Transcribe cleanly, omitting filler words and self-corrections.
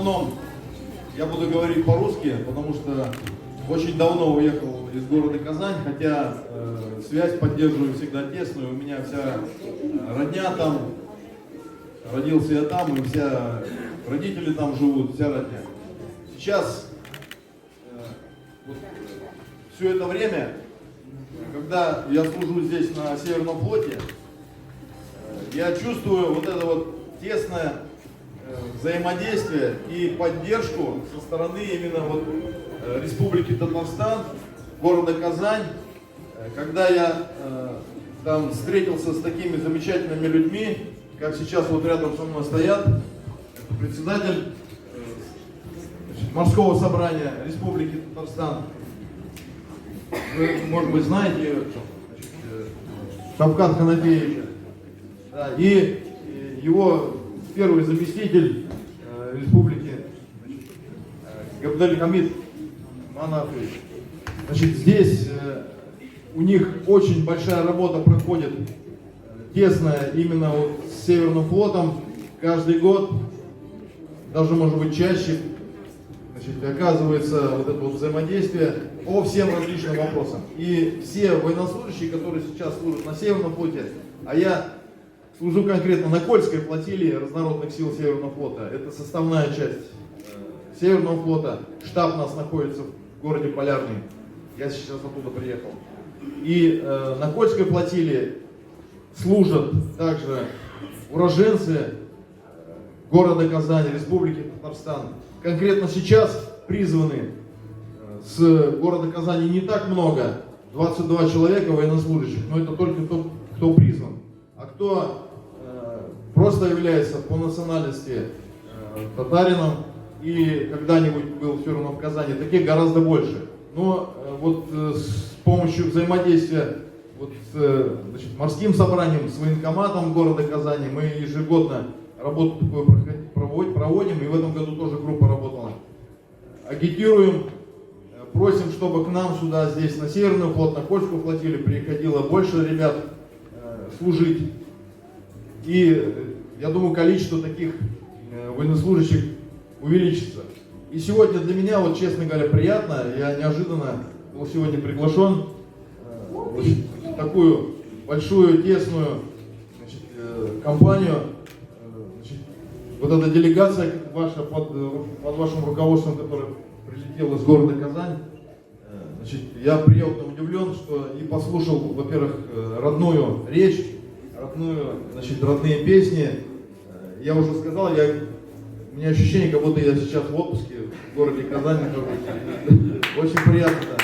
основном я буду говорить по-русски, потому что очень давно уехал из города Казань, хотя связь поддерживаю всегда тесную. У меня вся родня там, родился я там, и вся родители там живут, вся родня. Сейчас вот, все это время, когда я служу здесь на Северном флоте, я чувствую вот это вот тесное взаимодействие и поддержку со стороны именно вот Республики Татарстан, города Казань. Когда я там встретился с такими замечательными людьми, как сейчас вот рядом со мной стоят, это председатель морского собрания Республики Татарстан, вы, может быть, знаете ее, Шавкат Ханафеевич, да, и его первый заместитель Республики Габдаль-Хамид Манафович. Значит, здесь у них очень большая работа проходит, тесная, именно вот с Северным флотом. Каждый год, даже может быть чаще, значит, оказывается вот это вот взаимодействие по всем различным вопросам. И все военнослужащие, которые сейчас служат на Северном флоте, а я служу конкретно на Кольской флотилии разнородных сил Северного флота, это составная часть Северного флота, штаб у нас находится в городе Полярный, я сейчас оттуда приехал. И на Кольской флотилии служат также уроженцы города Казани, Республики Татарстан. Конкретно сейчас призваны с города Казани не так много, 22 человека военнослужащих, но это только кто призван. А кто просто является по национальности татарином и когда-нибудь был все равно в Казани, таких гораздо больше. Но вот с помощью взаимодействия вот с значит, морским собранием, с военкоматом города Казани мы ежегодно работу такую проводим, и в этом году тоже группа работала. Агитируем, просим, чтобы к нам сюда, здесь на Северный флот, на Кольскую флотилию приходило больше ребят служить. И я думаю, количество таких военнослужащих увеличится. И сегодня для меня, вот честно говоря, приятно, я неожиданно был сегодня приглашен в такую большую, тесную, значит, компанию. Значит, вот эта делегация ваша под вашим руководством, которая прилетела из города Казань, значит, я приятно удивлен, что и послушал, во-первых, родную речь, значит, родные песни. Я уже сказал, у меня ощущение, как будто я сейчас в отпуске в городе Казань нахожусь. Очень приятно.